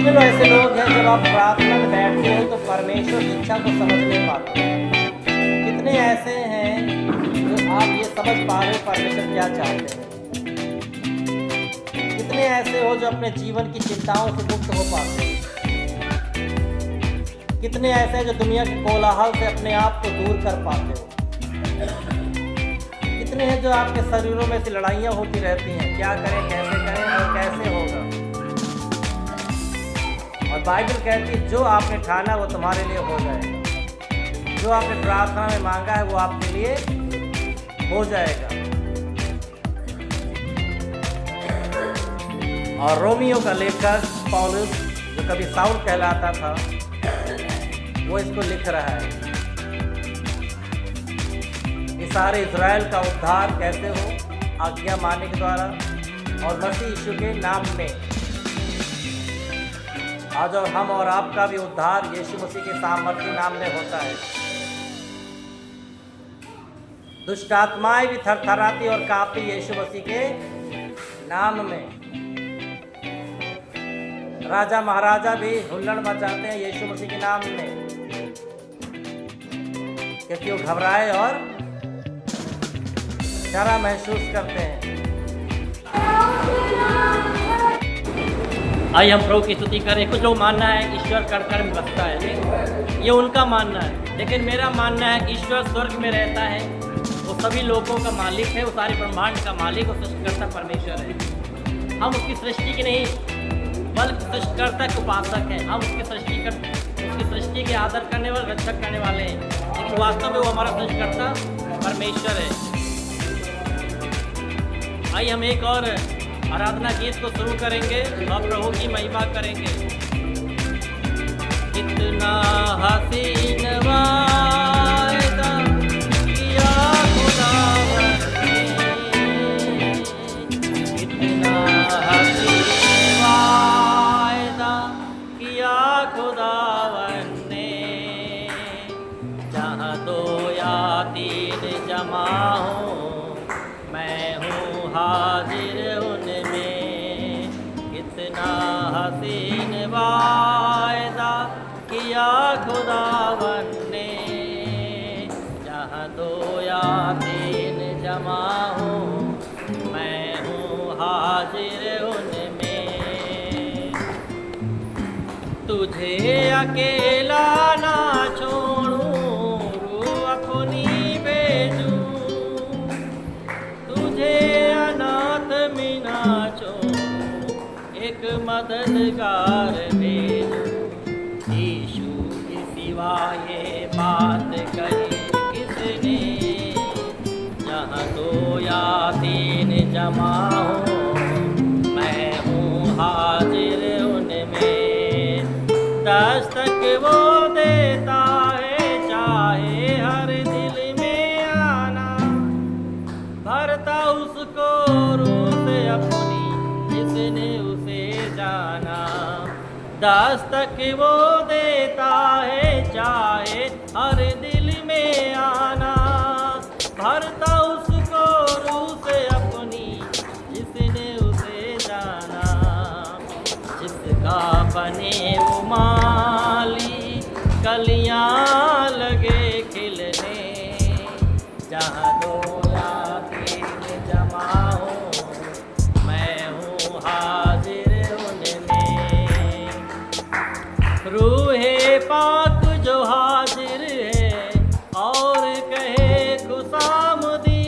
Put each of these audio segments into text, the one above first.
कितने लोग ऐसे लोग हैं जब आप प्रार्थना में बैठते हो तो परमेश्वर की इच्छा को समझ नहीं पाते। कितने ऐसे हैं जो आप ये समझ पा रहे हो परमेश्वर क्या चाहते हैं। कितने ऐसे हो जो अपने जीवन की चिंताओं से मुक्त हो पाते हैं। कितने ऐसे हैं जो दुनिया के कोलाहल से अपने आप को दूर कर पाते हो। कितने हैं जो आपके शरीरों में से लड़ाइयाँ होती रहती हैं, क्या करें, कैसे करें और कैसे होगा। और बाइबल कहती है जो आपने ठाना वो तुम्हारे लिए हो जाएगा। जो आपने प्रार्थना में मांगा है वो आपके लिए हो जाएगा। और रोमियो का लेखक पौलुस, जो कभी साउल कहलाता था, वो इसको लिख रहा है कि सारे इज़राइल का उद्धार कैसे हो, आज्ञा मानने के द्वारा और मसीह यीशु के नाम में। आज और हम और आपका भी उद्धार यीशु मसीह के सामर्थी नाम में होता है। दुष्ट आत्माएं भी थरथराती और कांपती यीशु मसीह के नाम में। राजा महाराजा भी हुल्लड़ मचाते हैं यीशु मसीह के नाम में, क्योंकि वो घबराए और डरा महसूस करते हैं। आइए हम प्रभु की स्तुति करें। कुछ लोग मानना है ईश्वर कण कण में बसता है, ये उनका मानना है, लेकिन मेरा मानना है ईश्वर स्वर्ग में रहता है। वो सभी लोगों का मालिक है, वो सारे ब्रह्मांड का मालिक और सृष्टिकर्ता परमेश्वर है। हम उसकी सृष्टि के नहीं बल्कि सृष्टिकर्ता के उपासक हैं। हम उसकी सृष्टि के आदर करने वाले, रक्षक करने वाले हैं, लेकिन वास्तव में वो हमारा सृष्टिकर्ता परमेश्वर है। आइए हम एक और आराधना गीत को शुरू करेंगे और प्रभु की महिमा करेंगे। कितना हसीन वायदा किया खुदावन ने, कितना हसीन वायदा किया खुदावन ने। जहाँ दो या तीन जमा हो मैं हूँ हाजिर उनमें। कितना हसीन वायदा किया खुदावन ने। जहाँ दो या तीन जमा हो मैं हूँ हाजिर उनमें। तुझे अकेला ना छोड़ूं, रूह अपनी भेजूं। तुझे अनाथ में ना छोड़ूं, एक मददगार भेजूं। यीशु के सिवा ये बात कही किसने। जहाँ दो या तीन जमा हो मैं हूँ हाजिर उनमें। दस्तक वो देता है चाहे हर दिल में आना। भरता उसको रूह से अपनी जिसने उसे जाना। दस्तक वो देता है चाहे हर दिल में आना। भरता उसको रूह से अपनी जिसने उसे जाना। जिसका बने वो माली कलियां लगे खिलने। जहाँ दो या तीन जमा हो मैं हूँ हाजिर उनमें। रूहे पाक जो हाजिर है और कहे खुशामदी।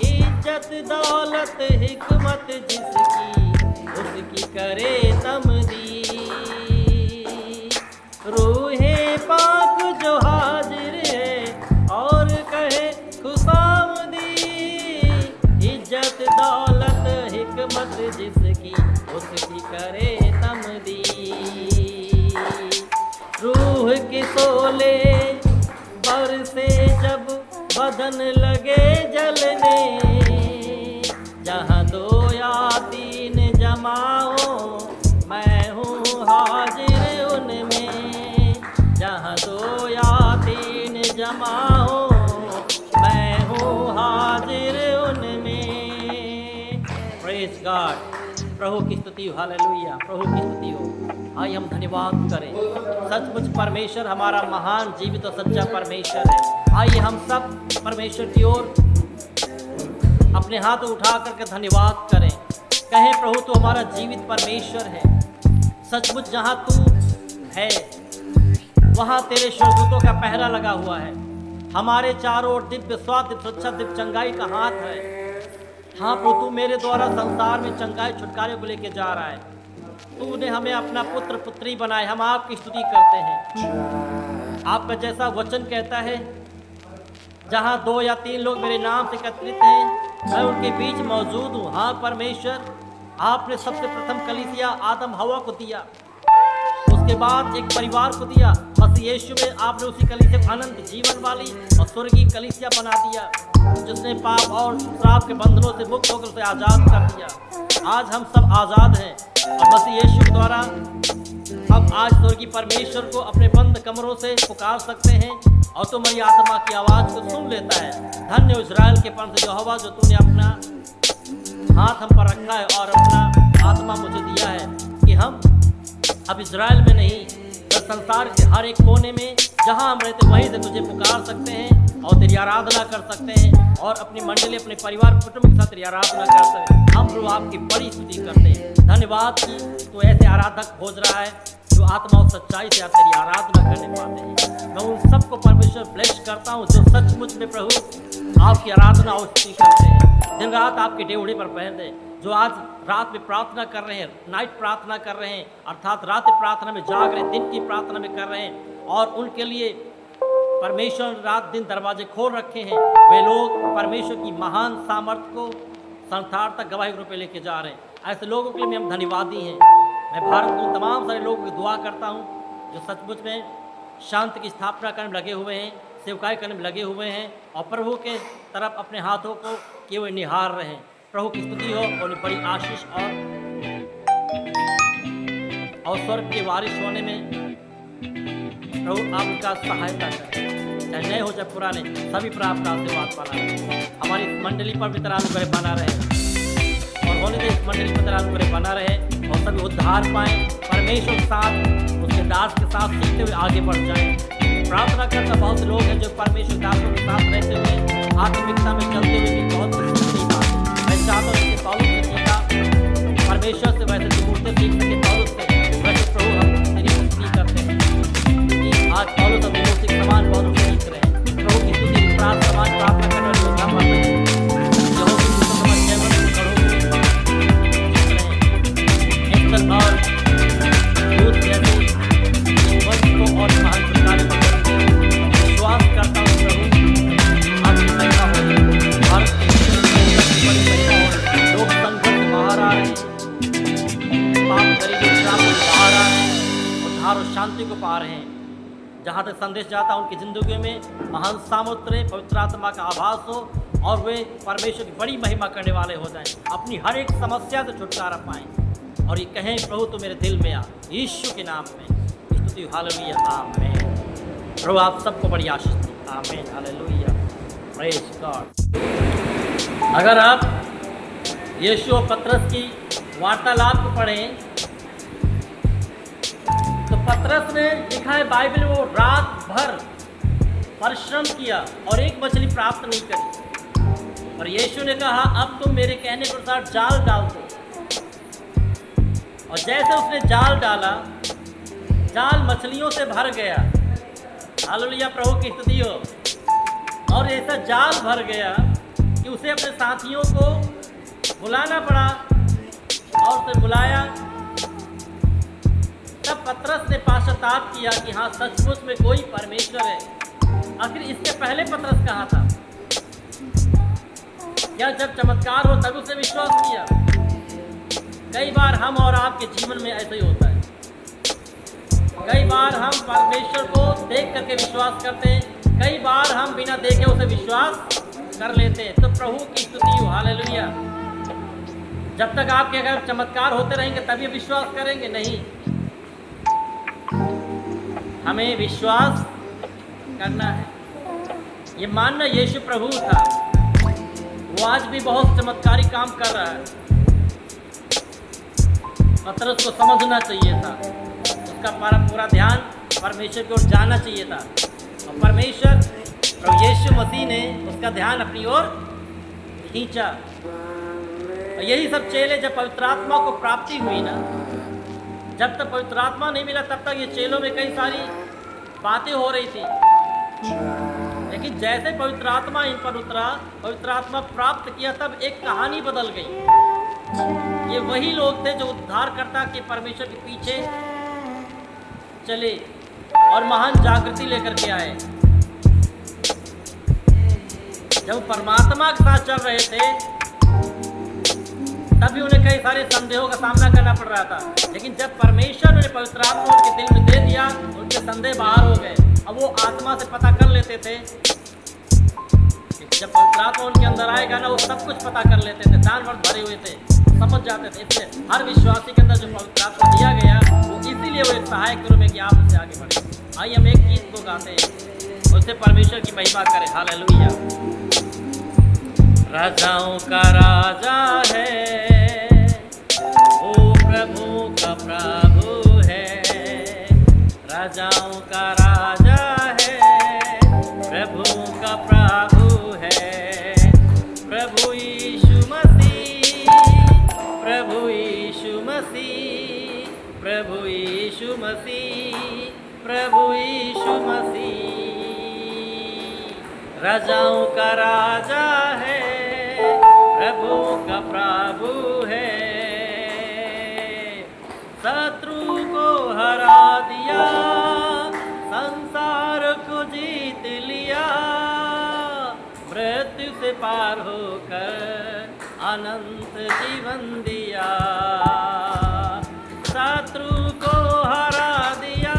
इज्जत दौलत हिकमत जिसकी उसकी करे तमदी। रूहे पाक जो हाजिर है और कहे खुशामदी। इज्जत दौलत हिकमत जिसकी उसकी करे तमदी। रूह के सोले बरसे जब बदन लगे जलने। जहाँ दो या तीन जमा हो मैं हूँ हाजिर उनमें। जहाँ दो या तीन जमा हो मैं हूँ हाजिर उनमें। Praise God. प्रभु की स्तुति स्तुति हो, हालेलुया, प्रभु की स्तुति हो। आइए हम धन्यवाद करें। सचमुच परमेश्वर हमारा महान जीवित और सच्चा परमेश्वर है। आइए हम सब परमेश्वर की ओर अपने हाथ उठा करके धन्यवाद करें। कहें प्रभु तू हमारा जीवित परमेश्वर है। सचमुच जहाँ तू है वहाँ तेरे स्वर्गदूतों का पहरा लगा हुआ है। हमारे चारों ओर दिव्य स्वास्थ्य, सुरक्षा, दिव्य चंगाई का हाथ है। हाँ प्रभु, तू मेरे द्वारा संसार में चंगाई छुटकारे को लेके जा रहा है। तूने हमें अपना पुत्र पुत्री बनाए। हम आपकी स्तुति करते हैं। आपका जैसा वचन कहता है, जहाँ 2 या 3 लोग मेरे नाम से एकत्रित हैं, मैं उनके बीच मौजूद हूँ। हाँ परमेश्वर, आपने सबसे प्रथम कलीसिया आदम हवा को दिया, उसके बाद एक परिवार को दिया। मसीह यीशु में आपने उसी कलीसिया को अनंत जीवन वाली और स्वर्गीय कलीसिया बना दिया, जिसने पाप और श्राप के बंधनों से मुक्त होकर उसे आज़ाद कर दिया। आज हम सब आज़ाद हैं और मसीह यीशु के द्वारा अब आज स्वर्गीय परमेश्वर को अपने बंद कमरों से पुकार सकते हैं और तुम्हारी आत्मा की आवाज़ को सुन लेता है। धन्य इज़राइल के परम यहोवा, जो तूने अपना हाथ हम पर रखा है और अपना आत्मा मुझे दिया है कि हम अब इज़राइल में नहीं, तो संसार के हर एक कोने में जहां हम रहते वहीं से तुझे पुकार सकते हैं और तेरी आराधना कर सकते हैं और अपनी मंडली, अपने परिवार कुटुंब के साथ तेरी आराधना कर सकते हैं। हम प्रभु आपकी बड़ी स्तुति करते हैं। धन्यवाद कि तू ऐसे आराधक खोज रहा है जो आत्मा और सच्चाई से तेरी आराधना करने पाते हैं। मैं उन सबको परमेश्वर ब्लेस करता हूँ जो सचमुच में प्रभु आपकी आराधना और स्तुति करते हैं, दिन रात आपके डेवढ़े पर पहनते हैं। जो आज रात में प्रार्थना कर रहे हैं, नाइट प्रार्थना कर रहे हैं, अर्थात रात प्रार्थना में जाग रहे हैं, दिन की प्रार्थना में कर रहे हैं और उनके लिए परमेश्वर रात दिन दरवाजे खोल रखे हैं, वे लोग परमेश्वर की महान सामर्थ्य को संसार तक गवाही रूप में लेके जा रहे हैं। ऐसे लोगों के लिए हम धन्यवादी हैं। मैं भारत को तमाम सारे लोगों की दुआ करता हूँ जो सचमुच में शांति की स्थापना करने में लगे हुए हैं, सेवकाई करने में लगे हुए हैं और प्रभु के तरफ अपने हाथों को किए हुए निहार रहे हैं। प्रभु की स्तुति हो और बड़ी आशीष और स्वर्ग के वारिस होने में प्रभु आप उनका सहायता करें। चाहे नए हो चाहे पुराने, सभी पर आपका आशीर्वाद बना रहे। हमारी मंडली पर भी तरह अनुग्रह बना रहे और होने इस मंडली पर तरह अनुग्रह बना रहे और सभी उद्धार पाएँ, परमेश्वर के साथ उसके दास के साथ सीखते हुए आगे बढ़ जाएं। प्रार्थना करता बहुत से लोग हैं जो परमेश्वर दासों के साथ रहते हुए आत्मिकता में चलते हुए भी बहुत कुछ नहीं पाते। मैं चाहता हूँ कि पौलुस ने सीखा परमेश्वर से, वैसे तिमुथियुस सीख सके पौलुस से, वैसे प्रभु हम तेरी स्तुति करते हैं कि आज पौलुस और तिमुथियुस के समान बहुत सीख रहे हैं। प्रभु की स्तुति प्रार्थना समान प्रार्थना करने वाले लोग हम अपने यहोवा की स्तुति समझ जीवन में खड़े और यूथ जैसे वंश को और महान छुटकारे को विश्वास करता हूँ। प्रभु आपकी महिमा हो, भारत के बड़ी महिमा हो। लोग संकट से बाहर आ रहे हैं, पाप गरीबी श्राप से बाहर आ रहे हैं, उद्धार और शांति को पा रहे हैं। जहाँ तक संदेश जाता है उनकी जिंदगी में महान सामर्थ्य पवित्र आत्मा का आभास हो और वे परमेश्वर की बड़ी महिमा करने वाले हो जाएं, अपनी हर एक समस्या से छुटकारा पाएं और ये कहें प्रभु तो मेरे दिल में आ, यीशु के नाम में स्तुति, हालेलुया, आमीन। प्रभु आप सबको बड़ी आशीष दी, आमीन, हालेलुया, प्रेज गॉड। अगर आप यीशु और पतरस की वार्तालाप को पढ़ें तो पतरस ने लिखा है बाइबल में वो रात भर परिश्रम किया और एक मछली प्राप्त नहीं करी और यीशु ने कहा अब तुम मेरे कहने के अनुसार जाल डाल दो। और जैसे उसने जाल डाला, जाल मछलियों से भर गया। हालेलुया, प्रभु की स्तुति हो। और ऐसा जाल भर गया कि उसे अपने साथियों को बुलाना पड़ा और उसे बुलाया। तब पतरस ने पश्चाताप किया कि हाँ सचमुच में कोई परमेश्वर है। आखिर इसके पहले पतरस कहाँ था? क्या जब चमत्कार हो तब उसने विश्वास किया? कई बार हम और आपके जीवन में ऐसा ही होता है। कई बार हम परमेश्वर को देख करके विश्वास करते हैं, कई बार हम बिना देखे उसे विश्वास कर लेते हैं। तो प्रभु की स्तुति हो, हालेलुया। जब तक आपके अगर चमत्कार होते रहेंगे तभी विश्वास करेंगे? नहीं, हमें विश्वास करना है। ये मानना यीशु प्रभु था, वो आज भी बहुत चमत्कारी काम कर रहा है। पतरस को समझना चाहिए था, उसका पूरा ध्यान परमेश्वर की ओर जाना चाहिए था, और परमेश्वर प्रभु यीशु मसीह ने उसका ध्यान अपनी ओर खींचा। और यही सब चेले जब पवित्र आत्मा को प्राप्ति हुई ना, जब तक पवित्र आत्मा नहीं मिला तब तक ये चेलों में कई सारी बातें हो रही थी, लेकिन जैसे पवित्र आत्मा इन पर उतरा, पवित्र आत्मा प्राप्त किया, तब एक कहानी बदल गई। ये वही लोग थे जो उद्धारकर्ता के परमेश्वर के पीछे चले और महान जागृति लेकर के आए। जब परमात्मा के साथ चल रहे थे तभी उन्हें कई सारे संदेहों का सामना करना पड़ रहा था, लेकिन जब परमेश्वर ने पवित्र आत्मा उनके दिल में दे दिया, उनके संदेह बाहर हो गए। अब वो आत्मा से पता कर लेते थे, जब पवित्र आत्मा उनके अंदर आएगा ना, वो सब कुछ पता कर लेते थे, जानवर भरे हुए थे, समझ जाते थे। इसलिए हर विश्वासी के अंदर जो पवित्र आत्मा दिया गया, वो इसीलिए वो एक सहायक के रूप में कि आप उससे आगे बढ़े। आइए हम एक गीत को गाते हैं, उससे परमेश्वर की महिमा करें। हालेलुया। राजाओं का राजा है, ओ प्रभु का प्रभु है। राजाओं का राजा है, प्रभु का प्रभु है। प्रभु यीशु मसीह, प्रभु यीशु मसीह, प्रभु यीशु मसीह, प्रभु यीशु मसीह। राजाओं का राजा है, प्रभु का प्रभु है। शत्रु को हरा दिया, संसार को जीत लिया, मृत्यु से पार होकर अनंत जीवन दिया। शत्रु को हरा दिया,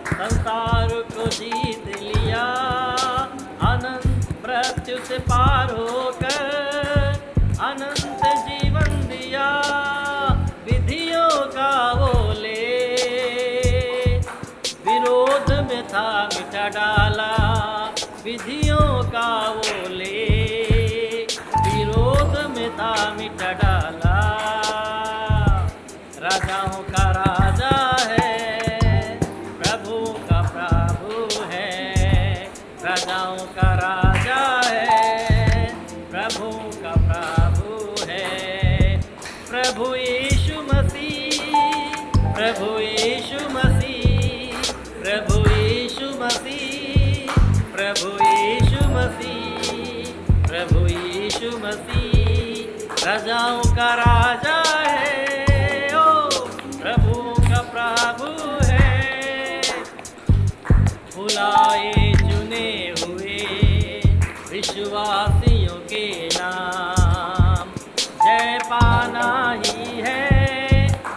संसार को जीत लिया, मृत्यु से पार होकर अनंत जीवन दिया। विधियों का वो ले विरोध में था मिटा डाला, विधियों का वो ले विरोध में था मिटा डाला। राजाओं का राजा है, प्रभु का प्रभु है। राजाओं का राजा है, प्रभु का प्रभु है। प्रभु यीशु मसीह, प्रभु यीशु मसीह, प्रभु यीशु मसीह, प्रभु यीशु मसीह, प्रभु यीशु मसीह। राजाओं का राजा है, ओ प्रभु का प्रभु है। बुलाए चुने हुए विश्वासियों के नाम, जय पाना ही है,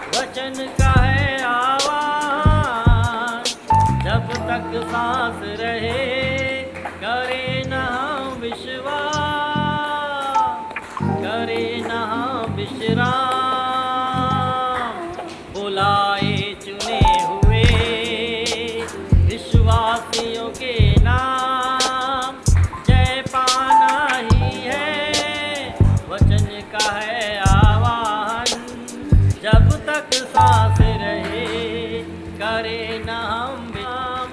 वचन का है आह्वान। जब तक सांस रहे करे न हम विश्वास, करे न हम विश्राम। बुलाए चुने हुए विश्वासियों के नाम, जय पाना ही है, वचन का है आह्वान। जब तक सांस रहे करे न हम विश्राम,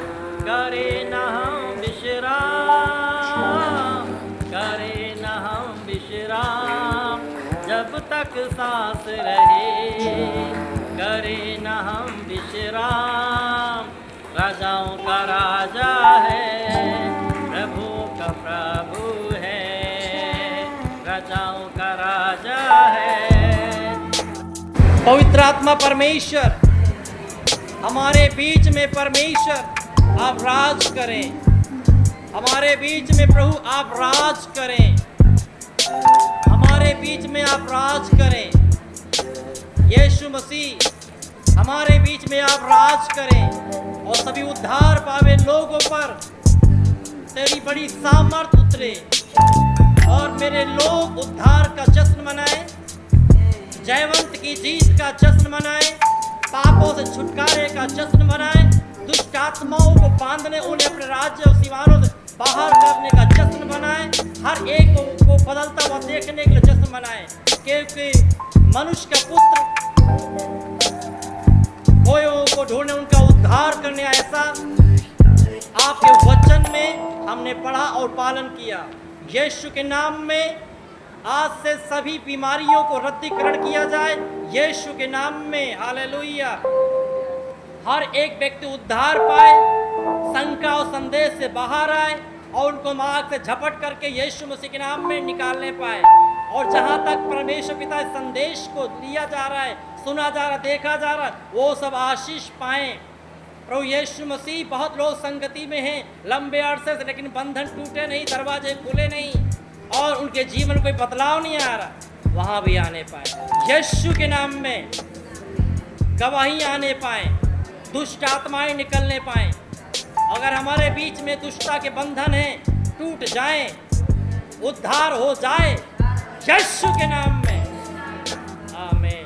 करे न हम विश्राम, करे न हम विश्राम। जब तक सांस रहे करे न हम विश्राम। राजाओं का राजा है, प्रभु का प्रभु है। राजाओं का राजा है। पवित्र आत्मा परमेश्वर हमारे बीच में, परमेश्वर आप राज करें हमारे बीच में। प्रभु आप राज करें हमारे बीच में, आप राज करें। यीशु मसीह हमारे बीच में आप राज करें, और सभी उद्धार पावे लोगों पर तेरी बड़ी सामर्थ उतरे, और मेरे लोग उद्धार का जश्न मनाएं, जयवंत की जीत का जश्न मनाएं, पापों से छुटकारे का जश्न मनाएं, दुष्ट आत्माओं को बांधने, उन्हें अपने राज्य और सीमाओं से बाहर करने का जश्न मनाएं। हर एक को बदलता हुआ देखने के लिए जश्न मनाएं, क्योंकि मनुष्य का पुत्र खोयों को ढूंढने, उनका उद्धार करने, ऐसा आपके वचन में हमने पढ़ा और पालन किया। यीशु के नाम में आज से सभी बीमारियों को रद्दीकरण किया जाए यीशु के नाम में। हालेलुया। हर एक व्यक्ति उद्धार पाए, शंका और संदेह से बाहर आए और उनको मार्ग से झपट करके यीशु मसीह के नाम में निकालने पाए। और जहाँ तक परमेश्वर पिता इस संदेश को लिया जा रहा है, सुना जा रहा है, देखा जा रहा है, वो सब आशीष पाएं। प्रभु यीशु मसीह, बहुत लोग संगति में हैं लंबे अरसे से, लेकिन बंधन टूटे नहीं, दरवाजे खुले नहीं और उनके जीवन में कोई बदलाव नहीं आ रहा, वहाँ भी आने पाए यीशु के नाम में। गवाही आने पाए, दुष्ट आत्माएं निकलने पाए। अगर हमारे बीच में दुष्टता के बंधन हैं, टूट जाएं, उद्धार हो जाए यीशु के नाम में। आमीन।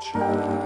Try